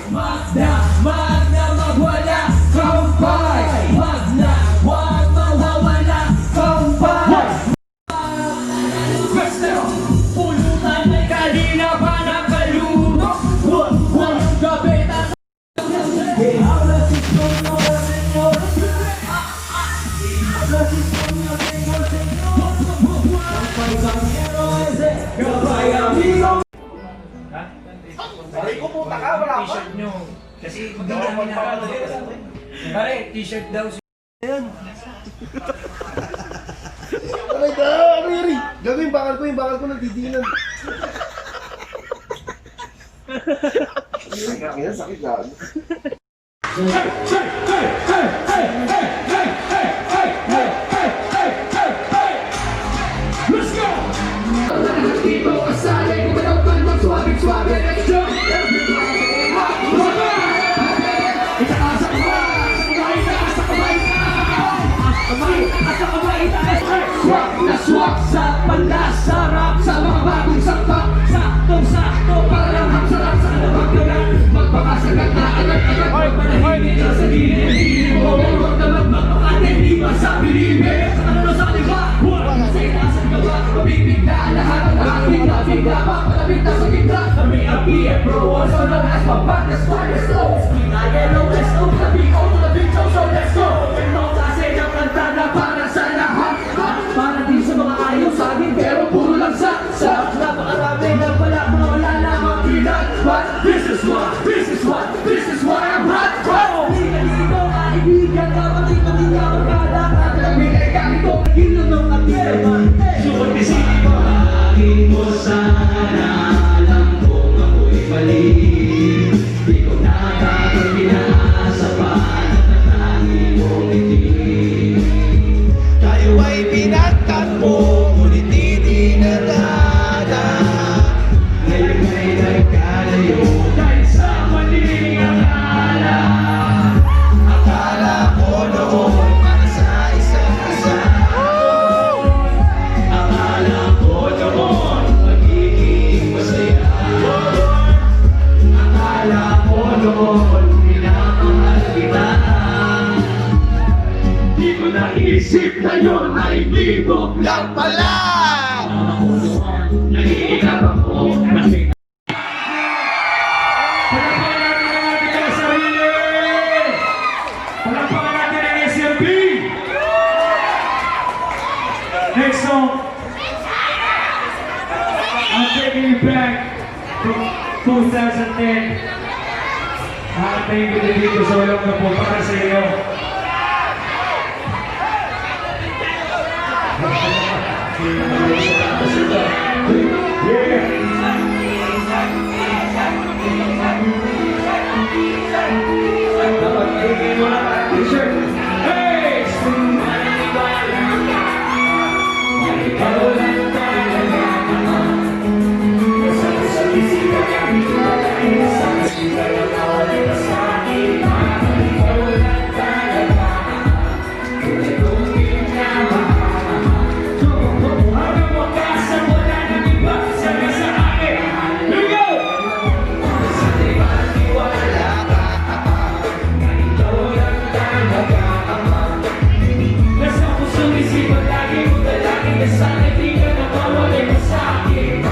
Magna, magna mawala, kumpay. Magna, wag mawawala, kumpay. Pwesto, pulutan may kalina pa ng kaluno. Huwag gabitan. Habla si Sono, Señor. Habla si Sono, Señor. Kapay kamero ese, kapay amigo. Pare ko puta ka, wala pa. T-shirt nyo. Kasi hindi namin nakakalaga. Pare, t-shirt daw. Aray ka, aray. Gagawin yung bakal ko nagdidinan. Kaya sakit lang. Let's go! Dito kasali, kumanaw ka ng suwabe-suwabe. Let's go! Itaas ang kamay! Itaas ang kamay! Itaas ang kamay! Swak na swak sa panlasarap sa mga bagong sakpak. Saktong-sakto parang hapsarap sa nabagdagan. Magpakasagat na agad-agad. Magpanahimik ka sa gilid-gilid mo. Huwag naman magpakatin, di ba sa bilibid? Sa kanalo sa liba, sa inasan ka ba? Mabibigla lahat ang nakakita-bigla. Papalapit na sa gitna. Kami ang PF-Pro, also known as Pampakas Firestones. Yellow, let's go to the big O to the big show, so let's go. Ito kasi ng kanta na para sa lahat. Para din sa mga ayaw sa akin, pero puro lang sa napakarami na pala mga wala namang pinag. But this is why I'm hot. Hindi ka dito, kaibigan ka, pati-pati ka magkala. At kami ay ganito, ilong ng atin. Suot isipin mo, laging mo sana. Alam kong ako'y mali. Di ko nakakapinaasa pa na tangi mong ngiti. Tayo ay pinagtatpo, ngunit hindi nadada. Ngayon ay nagkalayo dahil sa maling akala. Akala ko noon para sa isa't isa. Akala ko noon magiging masaya. Akala ko noon minamahal kita. Di ko naisip na yun ay libo Lang pala! ako noon. Nag-iikap ako kasi palapakan natin ang ating mga sarili! Palapakan natin ang SLB! Next song, I'm taking you back to 2010. Nakatayin ko din dito sa walang na po para sa iyo. Dapat maligay mo na parang t-shirt. Hey! Ikaw lang talaga naman. Kasama sa isipan niya, sa isipan niya, nawalay pa sa akin. Ikaw lang talaga naman. Tunay kong pinamahal. Hanggang wakas ang wala nang iba, sana sa akin. Here we go! Sa ibang tiwala ka, ikaw lang talaga naman. Nasa pusong isipan, lagi mo dalangin na sana di ka nawawalay pa sa akin.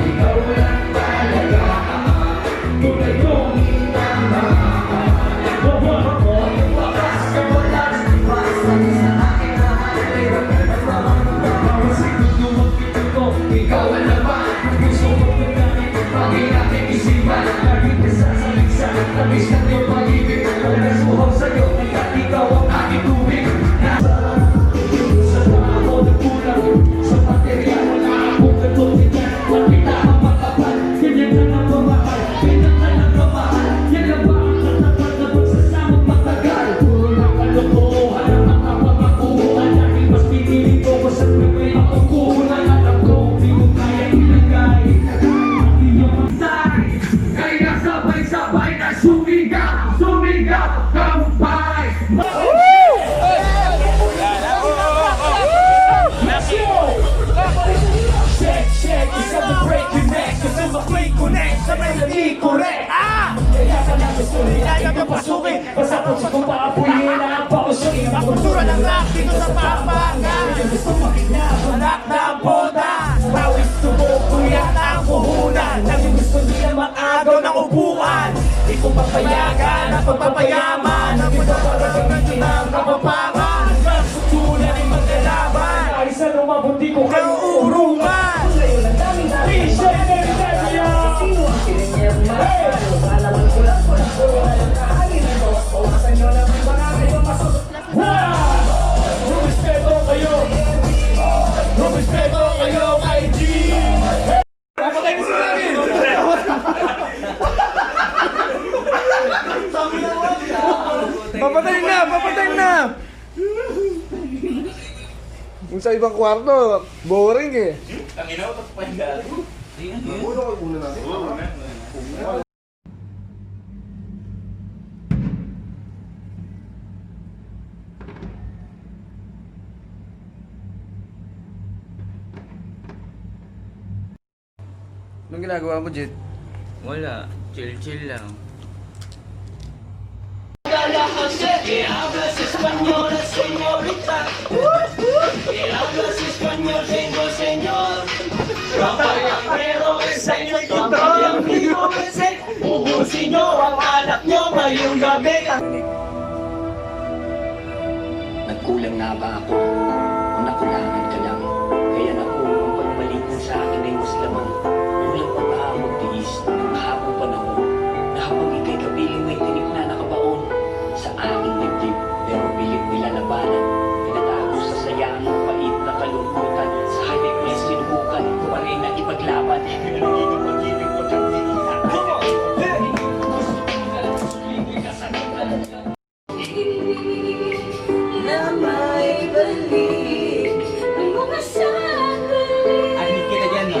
Ikaw lang talaga naman. Tunay kong pinamahal. Hanggang wakas ang wala nang iba, sana sa akin. Ikaw ang laman, gusto mo pagkain, pagin natin isipan, laging nasasalig sa tamis ng iyong pag-ibig, kung nasuhaw sa'yo, at ikaw ang aking tubig. Sa mga ako nagkulang, sa material, wala akong katulad, makita ang makapal, ganyan ka na mamahal, ganyan ka na kamahal, yan lang ba ang katapat na pagsasamang matagal? Puro na kalokohan ang mga pamakuhan, laging mas pinili ko kung saan may akong kulang, alam ko, di mo kaya ilagay, at iyong magsay, kaya sabay-sabay na sumigaw. Puso ko paapuyin ang pausuin ang Kultura ng rap dito sa Pampanga. Gusto makinab, anak ng boda. Pawis tumuko yan ang puhunan. Nang gusto nila mag-agaw ng upuan. Di ko papayagan ang pagpapayaman. Ang pagpapayagan ng kapapangan. Hanggang sutulan ay magkalaban. Ay sa lumabuti ko kayo urungan. Sa'yo lang daming t-shirt ng Italia. Sino ang kinanyerma? Malaman ko lang kung ako walang kahangin ito. Pawasan nyo lang ang marami yung masusot. Rumispeto kayo! Rumispeto kayo kay G! Papatay mo sila rin! Papatay na! Papatay na! Yung sa ibang kwarto, boring eh. Ang ina, utak pa yung gago. Uno ko muna natin. Anong ginagawa mo, Jet? Wala, chill lang. Ubusin nyo ang anak nyo ngayong gabi. Nagkulang na ba ako? O nakulangan ka lang? Kaya naku, ang pagmalitan sa akin ay mas lamang. Kulang pa ba ang magtiis ng mahabang panahon? Na habang ika'y kapiling may tinik na nakabaon sa aking dibdib, pero pilit nilalabanan. Pinatago sa saya ng pait na kalungkutan. Sa halip niya sinubukan ko pa rin na ipaglaban. Pinanagin ang pag-ibig ko at na may balik ang mga sandali. Admit kita dyan,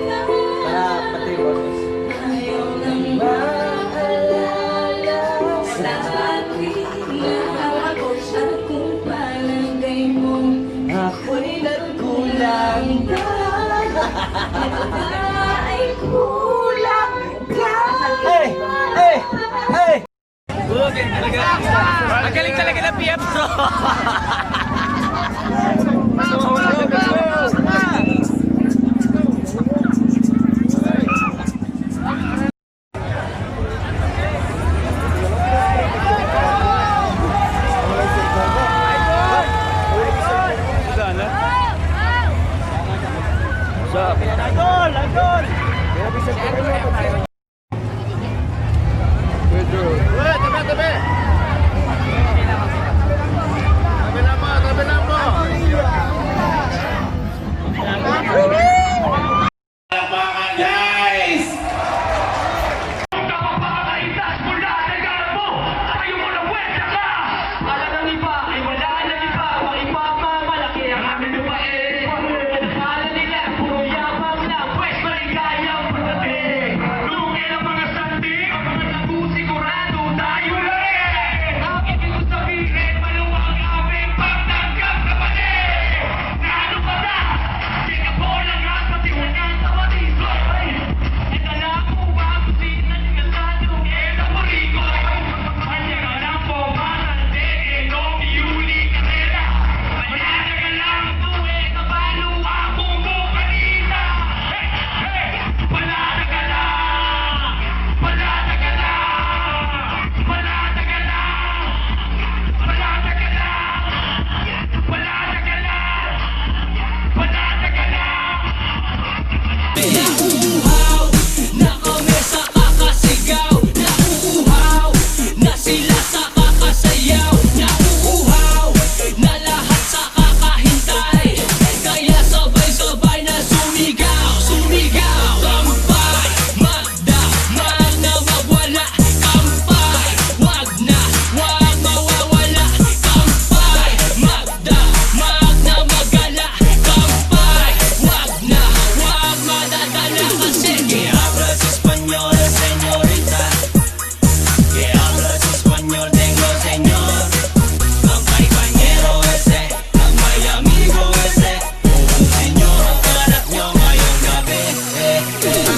no? Para pati bonus. Ayaw nang maalala sa ating lahat. At kung palagay mo ako'y nagkulang na, ay kulang ka. Ang galing talaga ng PF Pro!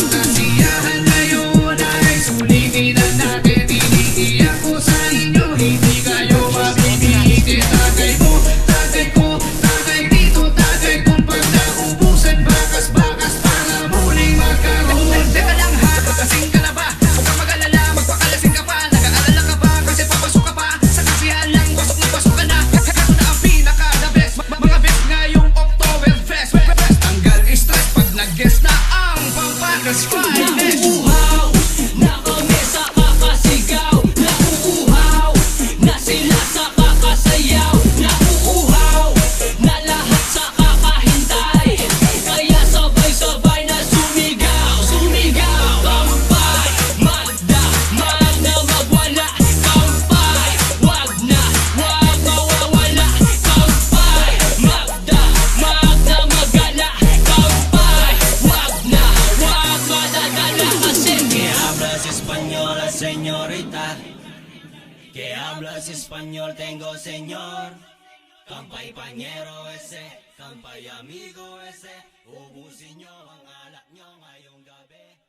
Kasiyahan ngayon ay sulitin natin. Iniiyak ko sa inyo, hindi pregunta ¿qué hablas español? Tengo señor Kampay panyero ese Kampay amigo ese Ubusin nyo ang alak nyo ngayong gabi